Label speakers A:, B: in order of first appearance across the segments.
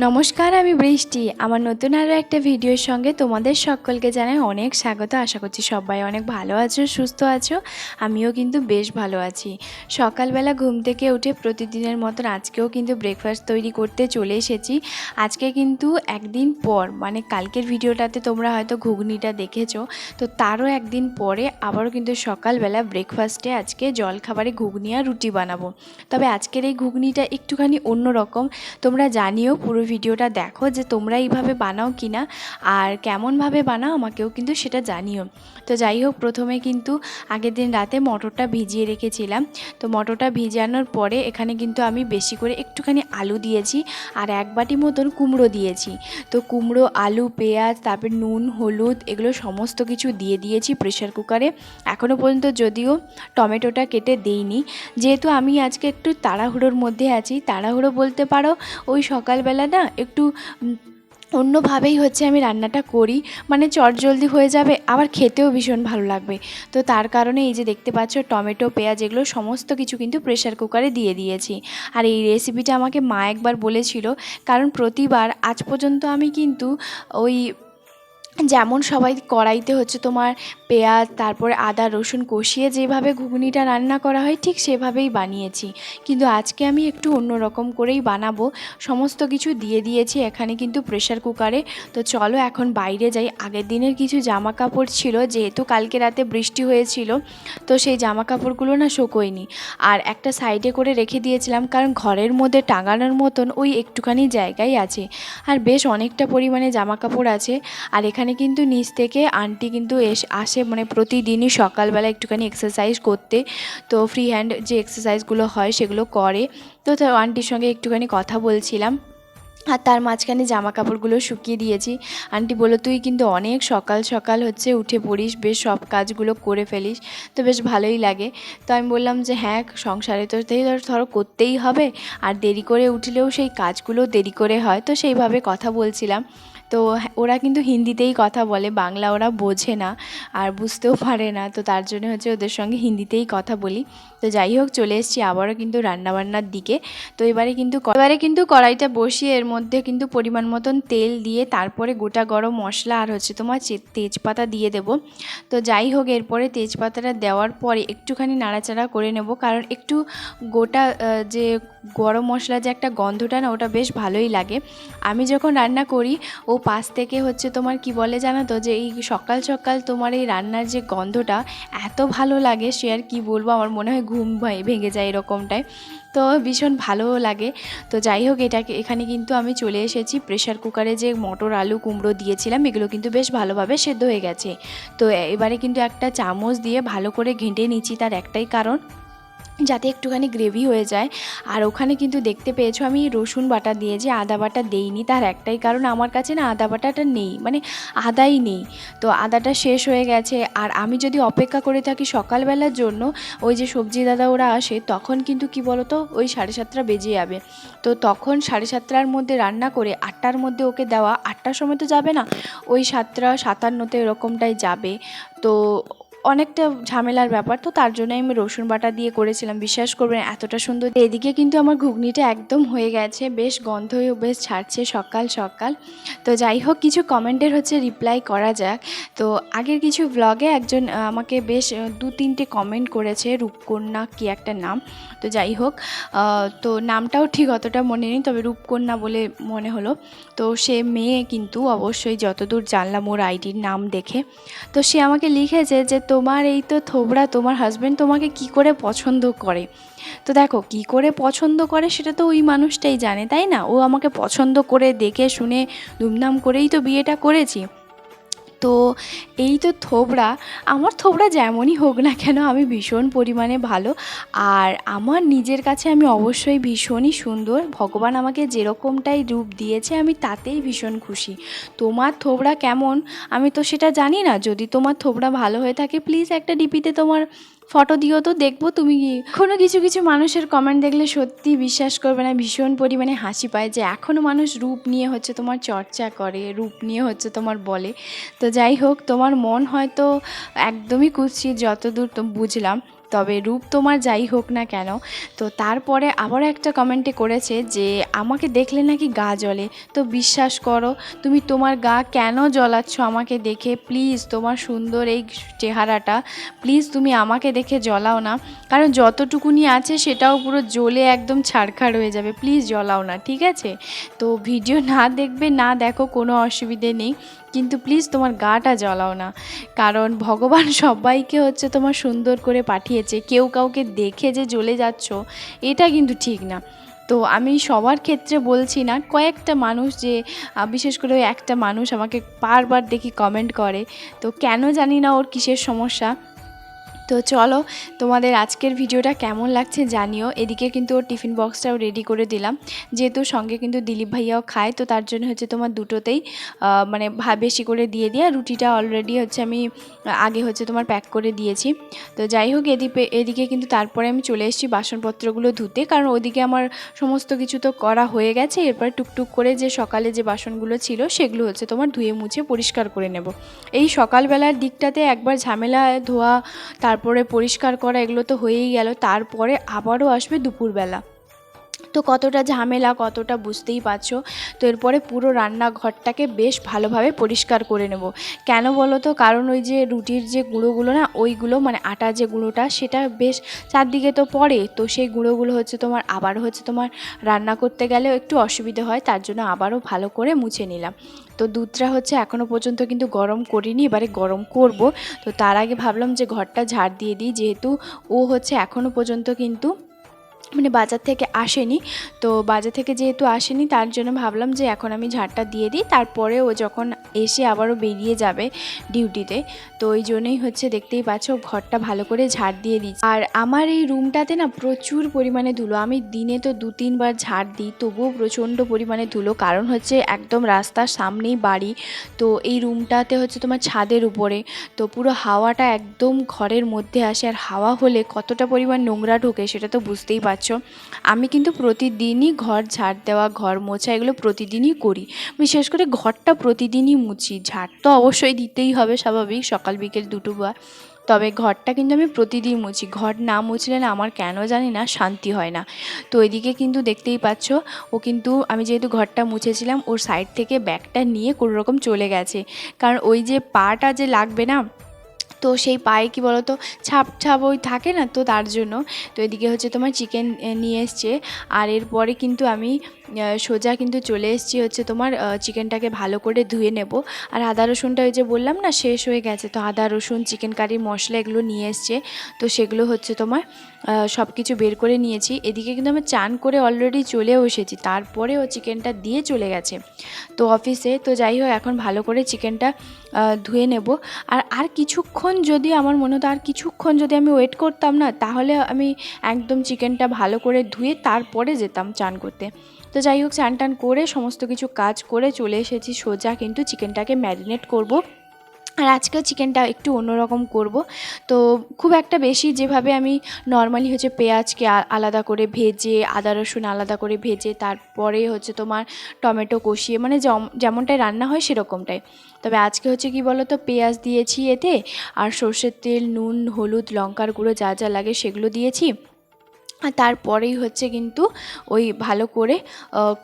A: নমস্কার, আমি বৃষ্টি। আমার নতুন আরও একটা ভিডিওর সঙ্গে তোমাদের সকলকে জানাই অনেক স্বাগত। আশা করছি সবাই অনেক ভালো আছো, সুস্থ আছো। আমিও কিন্তু বেশ ভালো আছি। সকালবেলা ঘুম থেকে উঠে প্রতিদিনের মতন আজকেও কিন্তু ব্রেকফাস্ট তৈরি করতে চলে এসেছি। আজকে কিন্তু একদিন পর, মানে কালকের ভিডিওটাতে তোমরা হয়তো ঘুগনিটা দেখেছো, তো তারও একদিন পরে আবারও কিন্তু সকালবেলা ব্রেকফাস্টে আজকে জলখাবারে ঘুগনি আর রুটি বানাবো। তবে আজকের এই ঘুগনিটা একটুখানি অন্যরকম। তোমরা জানিও, পুরো ভিডিওটা দেখো যে তোমরা এইভাবে বানাও কি না, আর কেমনভাবে বানাও আমাকেও কিন্তু সেটা জানিও। তো যাই হোক, প্রথমে কিন্তু আগের দিন রাতে মটরটা ভিজিয়ে রেখেছিলাম। তো মটরটা ভিজানোর পরে এখানে কিন্তু আমি বেশি করে একটুখানি আলু দিয়েছি আর এক বাটি মতন কুমড়ো দিয়েছি। তো কুমড়ো, আলু, পেঁয়াজ, তারপর নুন, হলুদ, এগুলো সমস্ত কিছু দিয়ে দিয়েছি প্রেশার কুকারে। এখনও পর্যন্ত যদিও টমেটোটা কেটে দেইনি, যেহেতু আমি আজকে একটু তাড়াহুড়োর মধ্যে আছি। তাড়াহুড়ো বলতে পারো, ওই সকালবেলা না একটু অন্যভাবেই আমি রান্নাটা করি, মানে চটজলদি হয়ে যাবে, আবার খেতেও ভীষণ ভালো লাগবে। তো তার কারণে এই যে দেখতে পাচ্ছ টমেটো, পেঁয়াজ, এগুলো সমস্ত কিছু কিন্তু প্রেশার কুকারে দিয়ে দিয়েছি। আর এই রেসিপিটা আমাকে মা একবার বলেছিল, কারণ প্রতিবার আজ পর্যন্ত আমি কিন্তু ওই যেমন সবাই কড়াইতে তোমার পেঁয়াজ, তারপরে আদা রসুন কষিয়ে যেভাবে ঘুগনিটা রান্না করা হয় ঠিক সেভাবেই বানিয়েছি। কিন্তু আজকে আমি একটু অন্য রকম করেই বানাবো। সমস্ত কিছু দিয়ে দিয়েছি এখানে কিন্তু প্রেশার কুকারে। তো চলো এখন বাইরে যাই। আগের দিনের কিছু জামা কাপড় ছিল, যেহেতু কালকে রাতে বৃষ্টি হয়েছিল, তো সেই জামা কাপড়গুলো না শুকোয়নি, আর একটা সাইডে করে রেখে দিয়েছিলাম, কারণ ঘরের মধ্যে টাঙানোর মতন ওই একটুখানি জায়গাই আছে, আর বেশ অনেকটা পরিমাণে জামা কাপড় আছে। আর এখানে কিন্তু নিচ থেকে আন্টি কিন্তু আসে, মানে প্রতিদিনই সকালবেলা একটুখানি এক্সারসাইজ করতে। তো ফ্রি হ্যান্ড যে এক্সারসাইজগুলো হয় সেগুলো করে। তো আন্টির সঙ্গে একটুখানি কথা বলছিলাম, আর তার মাঝখানে জামা কাপড়গুলো শুকিয়ে দিয়েছি। আন্টি বলল, তুই কিন্তু অনেক সকাল সকাল উঠে পড়িস, বেশ সব কাজগুলো করে ফেলিস, তো বেশ ভালোই লাগে। তো আমি বললাম যে হ্যাঁ, সংসারে তো ধরো করতেই হবে, আর দেরি করে উঠলেও সেই কাজগুলো দেরি করে হয়, তো সেইভাবে কথা বলছিলাম। তো ওরা কিন্তু হিন্দিতেই কথা বলে, বাংলা ওরা বোঝে না আর বুঝতেও পারে না, তো তার জন্য ওদের সঙ্গে হিন্দিতেই কথা বলি। তো যাই হোক, চলে এসেছি আবারও কিন্তু রান্নাবান্নার দিকে। তো এবারে কিন্তু কড়াইটা বসিয়ে এর মধ্যে কিন্তু পরিমাণ মতন তেল দিয়ে তারপরে গোটা গরম মশলা আর তোমার তেজপাতা দিয়ে দেব। তো যাই হোক, এরপরে তেজপাতাটা দেওয়ার পরে একটুখানি নাড়াচাড়া করে নেব, কারণ একটু গোটা যে গরম মশলা যে একটা গন্ধটা না, ওটা বেশ ভালোই লাগে। আমি যখন রান্না করি, ও পাশ থেকে তোমার কি বলে জানো তো, যে এই সকাল সকাল তোমার এই রান্নার যে গন্ধটা এত ভালো লাগে, সে আর কি বলবো, আমার মনে হয় ঘুম ভেঙে যায় এরকমটায়। তো ভীষণ ভালোও লাগে। তো যাই হোক, এখানে কিন্তু আমি চলে এসেছি। প্রেশার কুকারে যে মটর, আলু, কুমড়ো দিয়েছিলাম, এগুলো কিন্তু বেশ ভালোভাবে সেদ্ধ হয়ে গেছে। তো এবারে কিন্তু একটা চামচ দিয়ে ভালো করে ঘেঁটে নিচ্ছি, তার একটাই কারণ, যাতে একটুখানি গ্রেভি হয়ে যায়। আর ওখানে কিন্তু দেখতে পেয়েছো আমি রসুন বাটা দিয়েছি, আদা বাটা দেইনি, তার একটাই কারণ, আমার কাছে না আদা বাটাটা নেই, মানে আদাই নেই। তো আদাটা শেষ হয়ে গেছে, আর আমি যদি অপেক্ষা করে থাকি সকালবেলার জন্য, ওই যে সবজি দাদা ওরা আসে, তখন কিন্তু কি বলতো, ওই 7:30 বেজে যাবে। তো তখন 7:30টার মধ্যে রান্না করে 8টার মধ্যে ওকে দেওয়া, 8টার সময় তো যাবে না, ওই 7:57 এরকমটাই যাবে। তো অনেকটা ঝামেলার ব্যাপার। তো তার জন্য আমি রসুন বাটা দিয়ে করেছিলাম। বিশ্বাস করবেন, এতটা সুন্দর। এদিকে কিন্তু আমার ঘুগনিটা একদম হয়ে গেছে, বেশ গন্ধও বেশ ছাড়ছে সকাল সকাল। তো যাই হোক, কিছু কমেন্টের রিপ্লাই করা যাক। তো আগের কিছু ব্লগে একজন আমাকে বেশ 2-3টে কমেন্ট করেছে, রূপকন্যা কি একটা নাম। তো যাই হোক, তো নামটাও ঠিক অতটা মনে নেই, তবে রূপকন্যা বলে মনে হলো। তো সে মেয়ে কিন্তু, অবশ্যই যতদূর জানলাম ওর আইডির নাম দেখে। তো সে আমাকে লিখেছে যে তোমার এই তো থোবড়া, তোমার হাজব্যান্ড তোমাকে কি করে পছন্দ করে। তো দেখো, কি করে পছন্দ করে সেটা তো ওই মানুষটাই জানে, তাই না? ও আমাকে পছন্দ করে দেখে শুনে ধুমধাম করেই তো বিয়েটা করেছি। তো এই তো থোবড়া, আমার থোবড়া যেমনই হোক না কেন, আমি ভীষণ পরিমাণে ভালো। আর আমার নিজের কাছে আমি অবশ্যই ভীষণই সুন্দর। ভগবান আমাকে যেরকমটাই রূপ দিয়েছে, আমি তাতেই ভীষণ খুশি। তোমার থোবড়া কেমন আমি তো সেটা জানি না। যদি তোমার থোবড়া ভালো হয়ে থাকে, প্লিজ একটা ডিপিতে তোমার ফটো দিও, তো দেখবো তুমি কি। এখনও কিছু কিছু মানুষের কমেন্ট দেখলে সত্যি বিশ্বাস করবে না, ভীষণ পরিমাণে হাসি পায়, যে এখনও মানুষ রূপ নিয়ে তোমার চর্চা করে, রূপ নিয়ে তোমার বলে। তো যাই হোক, তোমার মন হয়তো একদমই কুৎসিত, যতদূর তো বুঝলাম। তবে রূপ তোমার যাই হোক না কেন। তো তারপরে আবারও একটা কমেন্টে করেছে যে আমাকে দেখলে নাকি গা জ্বলে। তো বিশ্বাস করো, তুমি তোমার গা কেন জ্বলাচ্ছ আমাকে দেখে? প্লিজ, তোমার সুন্দর এই চেহারাটা প্লিজ তুমি আমাকে দেখে জ্বলাও না, কারণ যতটুকুনি আছে সেটাও পুরো জ্বলে একদম ছারখার হয়ে যাবে। প্লিজ জ্বলাও না, ঠিক আছে? তো ভিডিও না দেখবে না দেখো, কোনো অসুবিধে নেই, কিন্তু প্লিজ তোমার গাটা জ্বলাও না, কারণ ভগবান সবাইকে হচ্ছে তোমার সুন্দর করে পাঠিয়েছে। কেউ কাউকে দেখে যে জ্বলে যাচ্ছ এটা কিন্তু ঠিক না। তো আমি সবার ক্ষেত্রে বলছি না, কয়েকটা মানুষ যে বিশেষ করে ওই একটা মানুষ আমাকে বারবার দেখি কমেন্ট করে, তো কেন জানি না ওর কিসের সমস্যা। তো চলো, তোমাদের আজকের ভিডিওটা কেমন লাগছে জানিও। এদিকে কিন্তু ওর টিফিন বক্সটাও রেডি করে দিলাম, যেহেতু সঙ্গে কিন্তু দিলীপ ভাইয়াও খায়, তো তার জন্য হচ্ছে তোমার দুটোতেই মানে বেশি করে দিয়ে রুটিটা অলরেডি হচ্ছে আমি আগে হচ্ছে তোমার প্যাক করে দিয়েছি। তো যাই হোক, এদিকে কিন্তু তারপরে আমি চলে এসেছি বাসনপত্রগুলো ধুতে, কারণ ওদিকে আমার সমস্ত কিছু তো করা হয়ে গেছে। এরপর টুকটুক করে যে সকালে যে বাসনগুলো ছিল সেগুলো হচ্ছে তোমার ধুয়ে মুছে পরিষ্কার করে নেব। এই সকালবেলার দিকটাতে একবার ঝামেলা ধোয়া, তারপরে পরিষ্কার করা, এগুলো তো হয়েই গেল। তারপরে আবারও আসবে দুপুরবেলা, তো কতটা ঝামেলা, কতটা বুঝতেই পারছো। তো এরপরে পুরো রান্নাঘরটাকে বেশ ভালোভাবে পরিষ্কার করে নেব। কেন বলো তো? কারণ ওই যে রুটির যে গুঁড়োগুলো না, ওইগুলো মানে আটার যে গুঁড়োটা সেটা বেশ চারদিকে তো পড়ে, তো সেই গুঁড়োগুলো হচ্ছে তোমার আবারও হচ্ছে তোমার রান্না করতে গেলেও একটু অসুবিধে হয়, তার জন্য আবারও ভালো করে মুছে নিলাম। তো দুধটা হচ্ছে এখনও পর্যন্ত কিন্তু গরম করিনি, এবারে গরম করব। তো তার আগে ভাবলাম যে ঘরটা ঝাড় দিয়ে দিই, যেহেতু ও হচ্ছে এখনও পর্যন্ত কিন্তু মানে বাজার থেকে আসেনি। তো বাজার থেকে যেহেতু আসেনি তার জন্য ভাবলাম যে এখন আমি ঝাড়টা দিয়ে দিই, তারপরে ও যখন এসে আবারও বেরিয়ে যাবে ডিউটিতে, তো ওই জন্যই হচ্ছে দেখতেই পাচ্ছ ঘরটা ভালো করে ঝাড় দিয়ে দিচ্ছি। আর আমার এই রুমটাতে না প্রচুর পরিমাণে ধুলো, আমি দিনে তো 2-3 বার ঝাড় দিই, তবুও প্রচণ্ড পরিমাণে ধুলো, কারণ হচ্ছে একদম রাস্তার সামনেই বাড়ি। তো এই রুমটাতে হচ্ছে তোমার ছাদের উপরে, তো পুরো হাওয়াটা একদম ঘরের মধ্যে আসে, আর হাওয়া হলে কতটা পরিমাণ নোংরা ঢোকে সেটা তো বুঝতেই পারছো। আমি কিন্তু প্রতিদিনই ঘর ঝাড় দেওয়া, ঘর মোছা এগুলো প্রতিদিনই করি। বিশেষ করে ঘরটা প্রতিদিনই মুছি, ঝাড় তো অবশ্যই দিতেই হবে, স্বাভাবিক, সকাল বিকেল দুটোবার। তবে ঘরটা কিন্তু আমি প্রতিদিন মুছি, ঘর না মুছলে না আমার কেন জানি না শান্তি হয় না। তো এদিকে কিন্তু দেখতেই পাচ্ছ ও কিন্তু, আমি যেহেতু ঘরটা মুছেছিলাম, ওর সাইড থেকে ব্যাগটা নিয়ে কোনো রকম চলে গেছে, কারণ ওই যে পাটা যে লাগবে না, তো সেই পায়ে কি বলো তো ছাপ ছাপ ওই থাকে না, তো তার জন্য। তো এদিকে হচ্ছে তোমার চিকেন নিয়ে এসছে, আর এরপরে কিন্তু আমি সোজা কিন্তু চলে এসেছি হচ্ছে তোমার চিকেনটাকে ভালো করে ধুয়ে নেব। আর আদা রসুনটা ওই যে বললাম না শেষ হয়ে গেছে, তো আদা রসুন চিকেন কারির মশলা এগুলো নিয়ে এসছে, তো সেগুলো হচ্ছে তোমার সব কিছু বের করে নিয়েছি। এদিকে কিন্তু আমি চান করে অলরেডি চলেও এসেছি, তারপরে ও চিকেনটা দিয়ে চলে গেছে তো অফিসে। তো যাই হোক, এখন ভালো করে চিকেনটা ধুয়ে নেব। আর কিছুক্ষণ যদি আমার মনে হতো আর কিছুক্ষণ যদি আমি ওয়েট করতাম না, তাহলে আমি একদম চিকেনটা ভালো করে ধুয়ে তারপরে যেতাম চান করতে। তো যাই হোক, চান টান করে সমস্ত কিছু কাজ করে চলে এসেছি সোজা কিন্তু চিকেনটাকে ম্যারিনেট করব। আর আজকেও চিকেনটা একটু অন্যরকম করব। তো খুব একটা বেশি যেভাবে আমি নর্মালি হচ্ছে পেঁয়াজকে আলাদা করে ভেজে, আদা রসুন আলাদা করে ভেজে, তারপরে হচ্ছে তোমার টমেটো কষিয়ে, মানে যেমনটাই রান্না হয় সেরকমটাই। তবে আজকে হচ্ছে কি বলো তো, পেঁয়াজ দিয়েছি এতে, আর সর্ষের তেল, নুন, হলুদ, লঙ্কার গুঁড়ো যা যা লাগে সেগুলো দিয়েছি। আর তারপরেই হচ্ছে কিন্তু ওই ভালো করে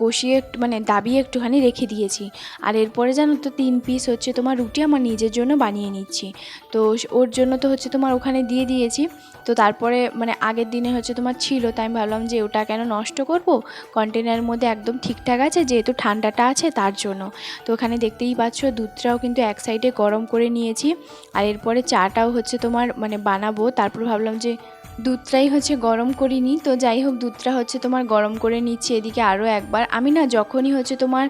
A: কষিয়ে মানে দাবিয়ে একটুখানি রেখে দিয়েছি। আর এরপরে জানো তো 3 পিস হচ্ছে তোমার রুটি আমার নিজের জন্য বানিয়ে নিচ্ছি। তো ওর জন্য তো হচ্ছে তোমার ওখানে দিয়ে দিয়েছি। তো তারপরে মানে আগের দিনে হচ্ছে তোমার ছিল, তাই আমি ভাবলাম যে ওটা কেন নষ্ট করব, কন্টেনারের মধ্যে একদম ঠিকঠাক আছে, যেহেতু ঠান্ডাটা আছে তার জন্য। তো ওখানে দেখতেই পাচ্ছ দুধটাও কিন্তু এক সাইডে গরম করে নিয়েছি। আর এরপরে চাটাও হচ্ছে তোমার মানে বানাবো, তারপর ভাবলাম যে দুধটাই হচ্ছে গরম করিনি। তো যাই হোক, দুধটা হচ্ছে তোমার গরম করে নিচ্ছি এদিকে আরও একবার। আমি না যখনই হচ্ছে তোমার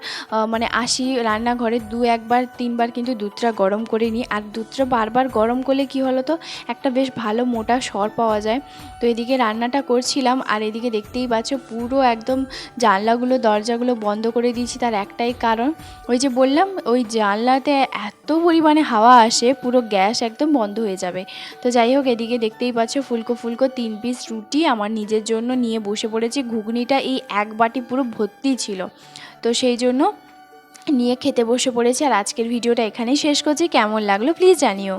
A: মানে আসি রান্নাঘরে 2-1-3 বার কিন্তু দুধটা গরম করে নিই। আর দুধটা বারবার গরম করলে কি হলো তো একটা বেশ ভালো মোটা সর পাওয়া যায়। তো এদিকে রান্নাটা করছিলাম, আর এদিকে দেখতেই পাচ্ছ পুরো একদম জানলাগুলো দরজাগুলো বন্ধ করে দিয়েছি। তার একটাই কারণ, ওই যে বললাম ওই জানলাতে এত পরিমাণে হাওয়া আসে পুরো গ্যাস একদম বন্ধ হয়ে যাবে। তো যাই হোক, এদিকে দেখতেই পাচ্ছ ফুলকো 3 পিস রুটি আমার নিজের জন্য নিয়ে বসে পড়েছি। ঘুগনিটা এই এক বাটি পুরো ভর্তি ছিল, তো সেই জন্য নিয়ে খেতে বসে পড়েছি। আর আজকের ভিডিওটা এখানেই শেষ করছি। কেমন লাগলো প্লিজ জানিও।